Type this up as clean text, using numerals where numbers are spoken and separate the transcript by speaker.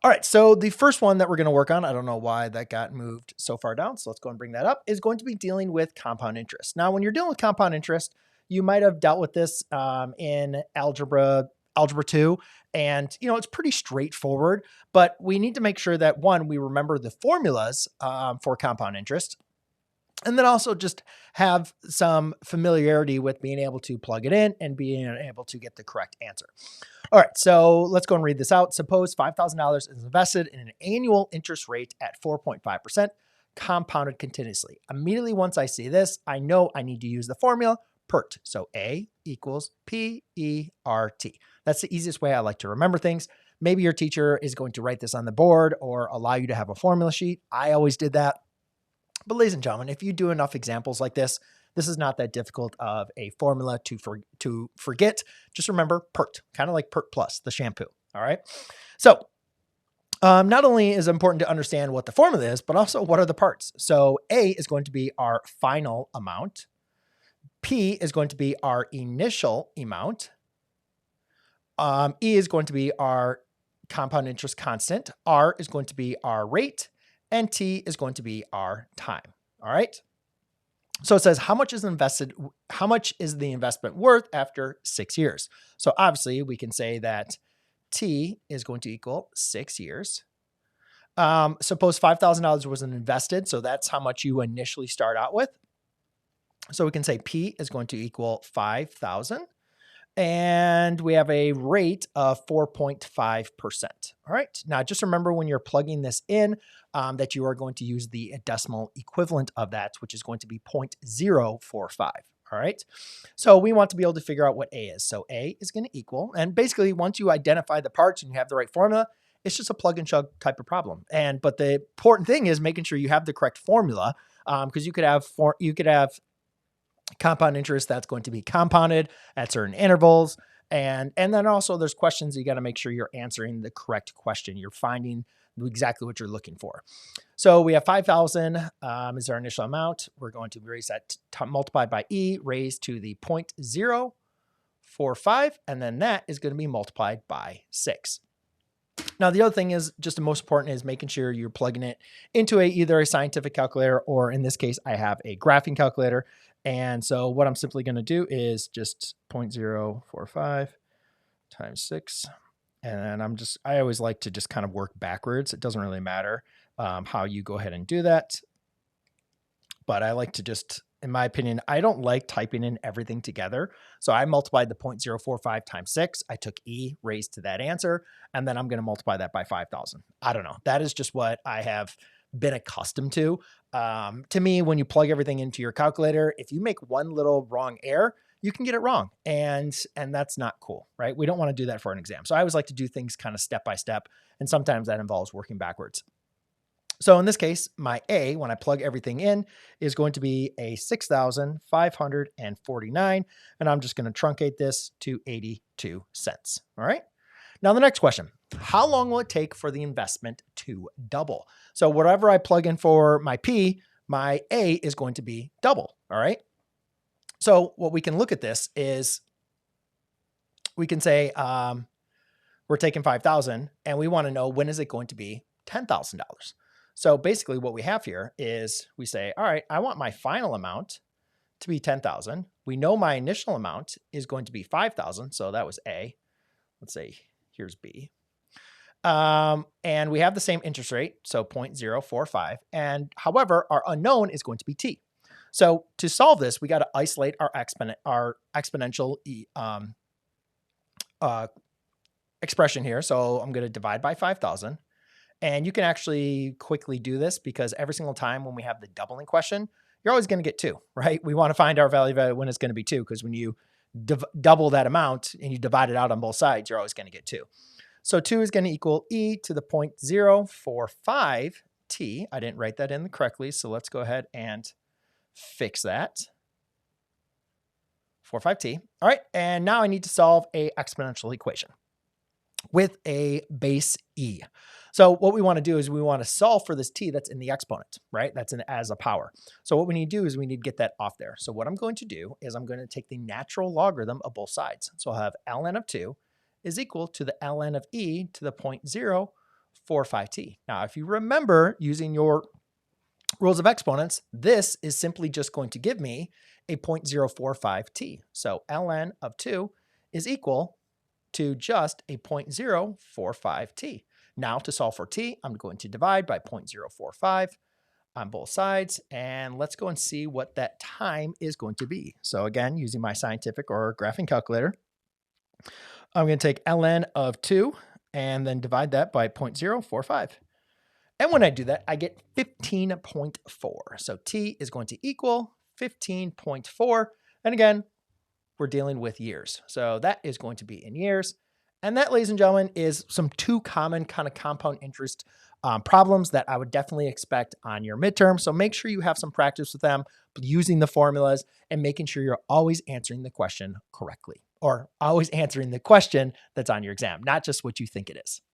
Speaker 1: All right, so the first one that we're going to work on, I don't know why that got moved so far down, so let's go and bring that up, is going to be dealing with compound interest. Now, when you're dealing with compound interest, you might have dealt with this in algebra 2, and it's pretty straightforward, but we need to make sure that, one, we remember the formulas for compound interest, and then also just have some familiarity with being able to plug it in and being able to get the correct answer. All right, so let's go and read this out. Suppose $5,000 is invested in an annual interest rate at 4.5%, compounded continuously. Immediately once I see this, I know I need to use the formula PERT. So A equals P-E-R-T. That's the easiest way I like to remember things. Maybe your teacher is going to write this on the board or allow you to have a formula sheet. I always did that. But ladies and gentlemen, if you do enough examples like this, this is not that difficult of a formula to forget. Just remember PERT, kind of like PERT Plus, the shampoo. All right. So not only is it important to understand what the formula is, but also what are the parts. So A is going to be our final amount. P is going to be our initial amount. E is going to be our compound interest constant. R is going to be our rate. And T is going to be our time. All right. So it says, how much is the investment worth after 6 years? So obviously we can say that T is going to equal 6 years. Suppose $5,000 was invested. So that's how much you initially start out with. So we can say P is going to equal 5,000. And we have a rate of 4.5%. All right. Now, just remember when you're plugging this in that you are going to use the decimal equivalent of that, which is going to be 0.045. All right. So we want to be able to figure out what A is. So A is going to equal, and basically once you identify the parts and you have the right formula, it's just a plug and chug type of problem. But the important thing is making sure you have the correct formula, because you could have compound interest that's going to be compounded at certain intervals. And then also there's questions you got to make sure you're answering the correct question. You're finding exactly what you're looking for. So we have 5,000 is our initial amount. We're going to raise that multiplied by E raised to the 0.045. And then that is going to be multiplied by 6. Now, the other thing is just the most important is making sure you're plugging it into either a scientific calculator, or in this case, I have a graphing calculator. And so what I'm simply going to do is just 0.045 times 6. And I always like to just kind of work backwards. It doesn't really matter how you go ahead and do that. But I like to just, in my opinion, I don't like typing in everything together. So I multiplied the 0.045 times 6. I took E raised to that answer, and then I'm going to multiply that by 5,000. I don't know. That is just what I have been accustomed to. To me, when you plug everything into your calculator, if you make one little wrong error, you can get it wrong. And that's not cool, right? We don't want to do that for an exam. So I always like to do things kind of step by step. And sometimes that involves working backwards. So in this case, my A, when I plug everything in, is going to be a 6,549. And I'm just going to truncate this to 82 cents. All right. Now, the next question, how long will it take for the investment to double? So whatever I plug in for my P, my A is going to be double. All right. So what we can look at this is we can say we're taking 5,000 and we want to know when is it going to be $10,000. So basically what we have here is we say, all right, I want my final amount to be 10,000. We know my initial amount is going to be 5,000. So that was A. Let's say here's B. And we have the same interest rate, so 0.045. And however, our unknown is going to be T. So to solve this, we got to isolate our exponential expression here. So I'm going to divide by 5,000. And you can actually quickly do this because every single time when we have the doubling question, you're always going to get 2, right? We want to find our value when it's going to be 2, because when you double that amount and you divide it out on both sides, you're always going to get 2. So 2 is going to equal E to the 0.045 T. I didn't write that in correctly, so let's go ahead and fix that. 45T. All right, and now I need to solve a exponential equation with a base E. So what we want to do is we want to solve for this T that's in the exponent, right? That's as a power. So what we need to do is we need to get that off there. So what I'm going to do is I'm going to take the natural logarithm of both sides. So I'll have ln of 2 is equal to the ln of E to the 0.045t. Now, if you remember using your rules of exponents, this is simply just going to give me a 0.045t. So ln of 2 is equal to just a 0.045t. Now to solve for t, I'm going to divide by 0.045 on both sides, and let's go and see what that time is going to be. So again, using my scientific or graphing calculator, I'm going to take ln of 2 and then divide that by 0.045. And when I do that, I get 15.4. So t is going to equal 15.4. And again, we're dealing with years. So that is going to be in years. And that, ladies and gentlemen, is some two common kind of compound interest problems that I would definitely expect on your midterm. So make sure you have some practice with them, using the formulas and making sure you're always answering the question correctly, or always answering the question that's on your exam, not just what you think it is.